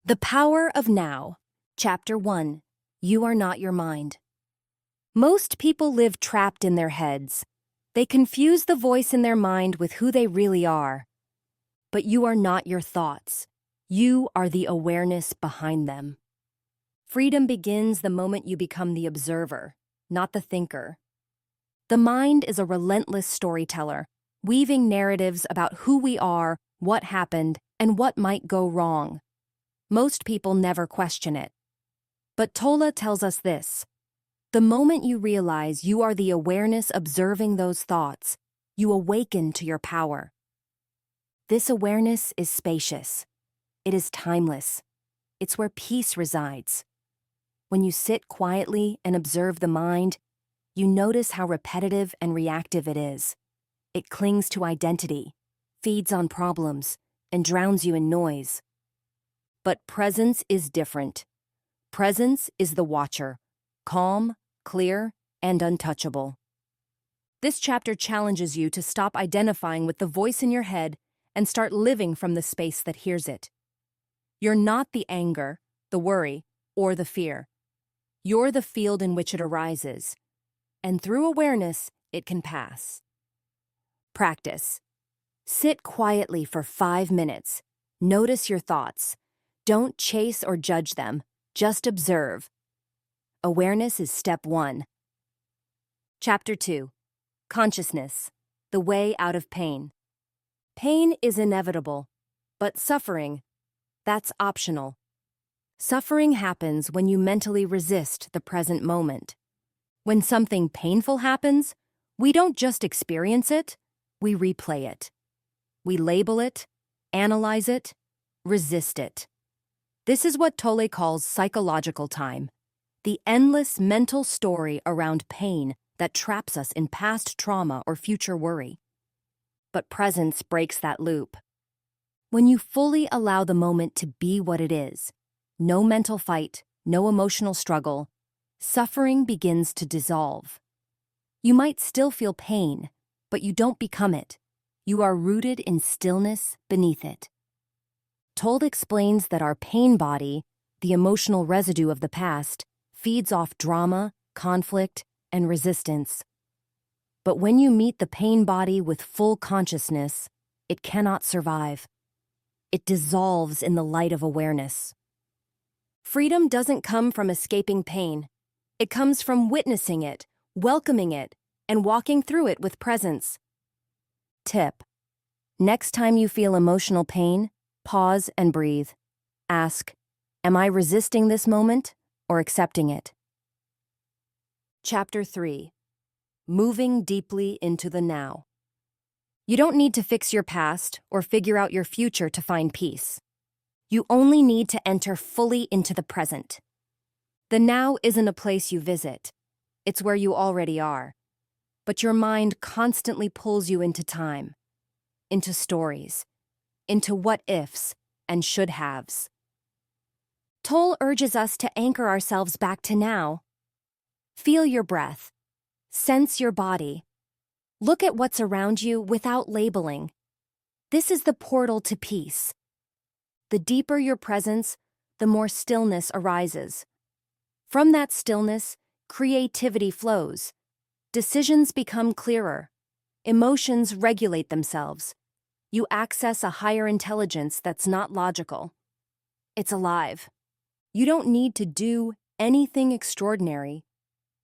The Power of Now, Chapter 1. You Are Not Your Mind. Most people live trapped in their heads. They confuse the voice in their mind with who they really are. But you are not your thoughts. You are the awareness behind them. Freedom begins the moment you become the observer, not the thinker. The mind is a relentless storyteller, weaving narratives about who we are, what happened, and what might go wrong. Most people never question it. But Tolle tells us this: the moment you realize you are the awareness observing those thoughts, you awaken to your power. This awareness is spacious. It is timeless. It's where peace resides. When you sit quietly and observe the mind, you notice how repetitive and reactive it is. It clings to identity, feeds on problems, and drowns you in noise. But presence is different. Presence is the watcher, calm, clear, and untouchable. This chapter challenges you to stop identifying with the voice in your head and start living from the space that hears it. You're not the anger, the worry, or the fear. You're the field in which it arises, and through awareness, it can pass. Practice. Sit quietly for 5 minutes. Notice your thoughts. Don't chase or judge them, just observe. Awareness is step 1. Chapter 2. Consciousness, the way out of pain. Pain is inevitable, but suffering, that's optional. Suffering happens when you mentally resist the present moment. When something painful happens, we don't just experience it, we replay it. We label it, analyze it, resist it. This is what Tolle calls psychological time, the endless mental story around pain that traps us in past trauma or future worry. But presence breaks that loop. When you fully allow the moment to be what it is, no mental fight, no emotional struggle, suffering begins to dissolve. You might still feel pain, but you don't become it. You are rooted in stillness beneath it. Tolle explains that our pain body, the emotional residue of the past, feeds off drama, conflict, and resistance. But when you meet the pain body with full consciousness, it cannot survive. It dissolves in the light of awareness. Freedom doesn't come from escaping pain. It comes from witnessing it, welcoming it, and walking through it with presence. Tip: next time you feel emotional pain, pause and breathe. Ask, am I resisting this moment or accepting it? Chapter 3. Moving deeply into the now. You don't need to fix your past or figure out your future to find peace. You only need to enter fully into the present. The now isn't a place you visit. It's where you already are. But your mind constantly pulls you into time, into stories, into what-ifs and should-haves. Tolle urges us to anchor ourselves back to now. Feel your breath. Sense your body. Look at what's around you without labeling. This is the portal to peace. The deeper your presence, the more stillness arises. From that stillness, creativity flows. Decisions become clearer. Emotions regulate themselves. You access a higher intelligence that's not logical. It's alive. You don't need to do anything extraordinary.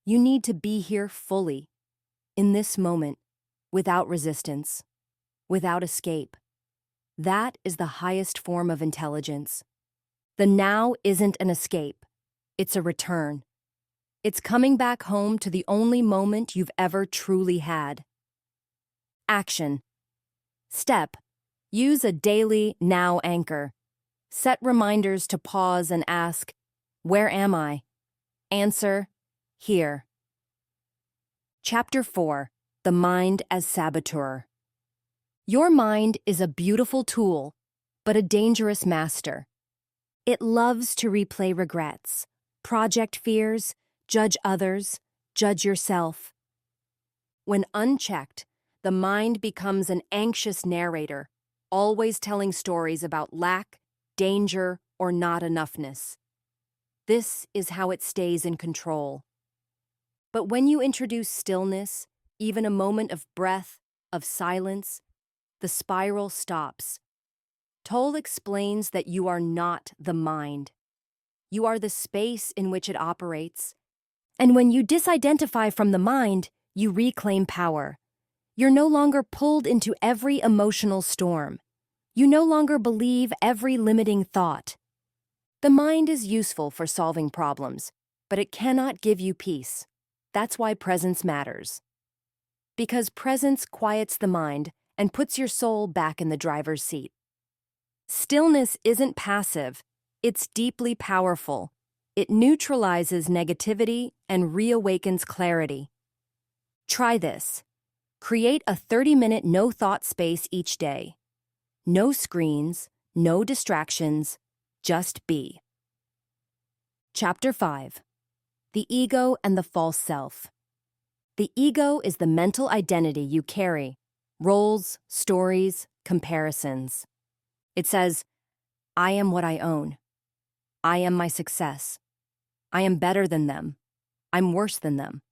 You need to be here fully, in this moment, without resistance, without escape. That is the highest form of intelligence. The now isn't an escape. It's a return. It's coming back home to the only moment you've ever truly had. Action. Step. Use a daily now anchor. Set reminders to pause and ask, where am I? Answer, here. Chapter 4. The Mind as Saboteur. Your mind is a beautiful tool, but a dangerous master. It loves to replay regrets, project fears, judge others, judge yourself. When unchecked, the mind becomes an anxious narrator, always telling stories about lack, danger, or not enoughness. This is how it stays in control. But when you introduce stillness, even a moment of breath, of silence, the spiral stops. Tolle explains that you are not the mind. You are the space in which it operates. And when you disidentify from the mind, you reclaim power. You're no longer pulled into every emotional storm. You no longer believe every limiting thought. The mind is useful for solving problems, but it cannot give you peace. That's why presence matters. Because presence quiets the mind and puts your soul back in the driver's seat. Stillness isn't passive, it's deeply powerful. It neutralizes negativity and reawakens clarity. Try this. Create a 30-minute no-thought space each day. No screens, no distractions, just be. Chapter 5. The Ego and the False Self. The ego is the mental identity you carry, roles, stories, comparisons. It says, I am what I own. I am my success. I am better than them. I'm worse than them.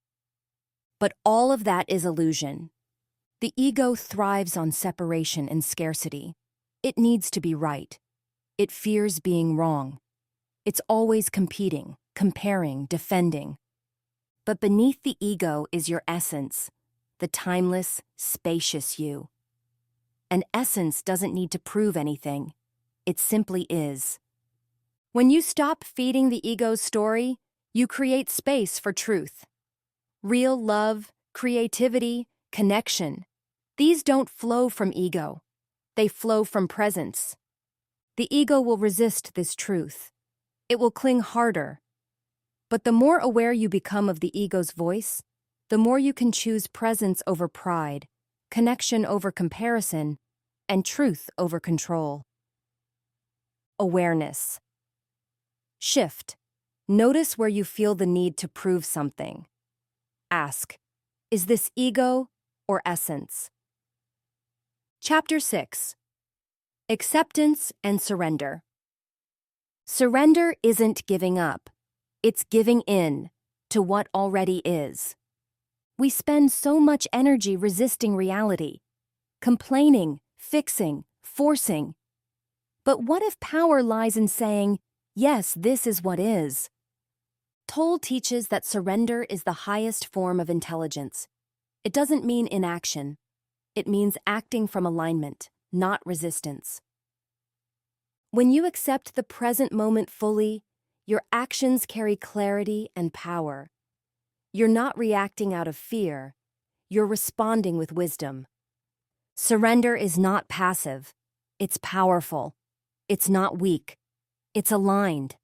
But all of that is illusion. The ego thrives on separation and scarcity. It needs to be right. It fears being wrong. It's always competing, comparing, defending. But beneath the ego is your essence, the timeless, spacious you. And essence doesn't need to prove anything. It simply is. When you stop feeding the ego's story, you create space for truth. Real love, creativity, connection. These don't flow from ego. They flow from presence. The ego will resist this truth. It will cling harder. But the more aware you become of the ego's voice, the more you can choose presence over pride, connection over comparison, and truth over control. Awareness. Shift. Notice where you feel the need to prove something. Ask, is this ego or essence? Chapter 6. Acceptance and surrender. Surrender isn't giving up. It's giving in to what already is. We spend so much energy resisting reality, complaining, fixing, forcing. But what if power lies in saying, yes, this is what is? Tolle teaches that surrender is the highest form of intelligence. It doesn't mean inaction. It means acting from alignment, not resistance. When you accept the present moment fully, your actions carry clarity and power. You're not reacting out of fear. You're responding with wisdom. Surrender is not passive. It's powerful. It's not weak. It's aligned.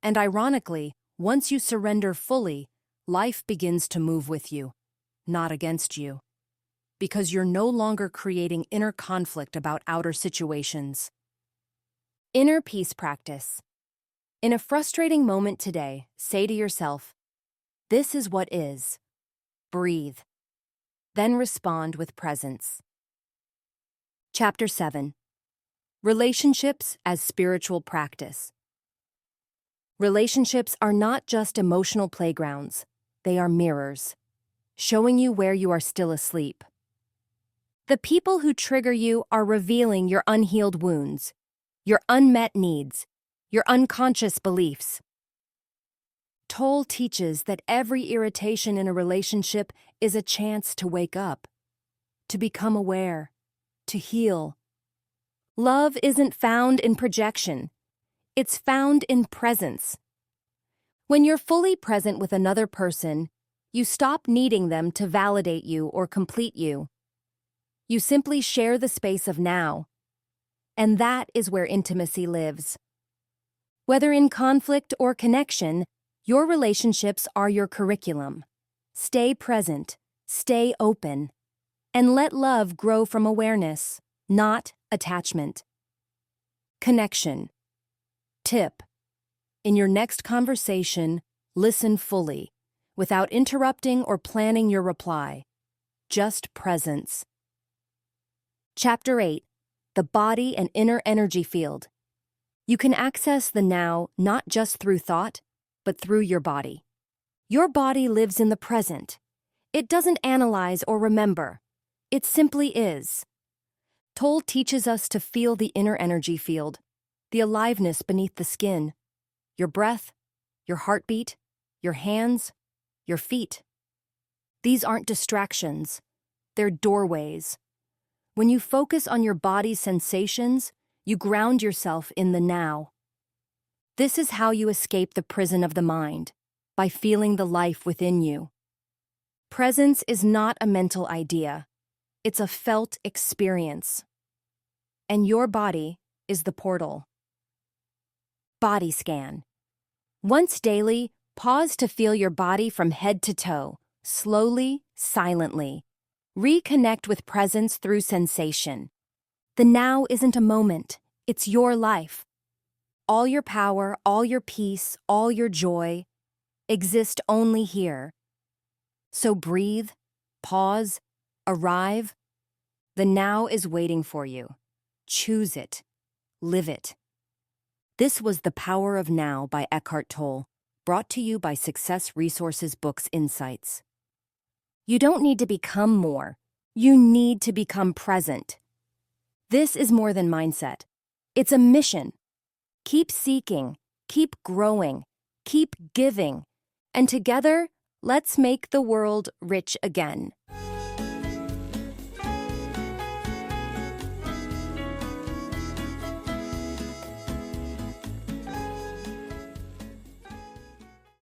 And ironically, once you surrender fully, life begins to move with you, not against you. Because you're no longer creating inner conflict about outer situations. Inner peace practice. In a frustrating moment today, say to yourself, this is what is. Breathe. Then respond with presence. Chapter 7. Relationships as spiritual practice. Relationships are not just emotional playgrounds. They are mirrors, showing you where you are still asleep. The people who trigger you are revealing your unhealed wounds, your unmet needs, your unconscious beliefs. Tolle teaches that every irritation in a relationship is a chance to wake up, to become aware, to heal. Love isn't found in projection. It's found in presence. When you're fully present with another person, you stop needing them to validate you or complete you. You simply share the space of now. And that is where intimacy lives. Whether in conflict or connection, your relationships are your curriculum. Stay present, stay open, and let love grow from awareness, not attachment. Connection. Tip. In your next conversation, listen fully, without interrupting or planning your reply. Just presence. Chapter 8. The Body and Inner Energy Field. You can access the now not just through thought, but through your body. Your body lives in the present. It doesn't analyze or remember. It simply is. Tolle teaches us to feel the inner energy field, the aliveness beneath the skin, your breath, your heartbeat, your hands, your feet. These aren't distractions. They're doorways. When you focus on your body's sensations, you ground yourself in the now. This is how you escape the prison of the mind, by feeling the life within you. Presence is not a mental idea. It's a felt experience. And your body is the portal. Body scan. Once daily, pause to feel your body from head to toe, slowly, silently. Reconnect with presence through sensation. The now isn't a moment, it's your life. All your power, all your peace, all your joy exist only here. So breathe, pause, arrive. The now is waiting for you. Choose it. Live it. This was The Power of Now by Eckhart Tolle, brought to you by Success Resources Books Insights. You don't need to become more. You need to become present. This is more than mindset. It's a mission. Keep seeking, keep growing, keep giving, and together, let's make the world rich again.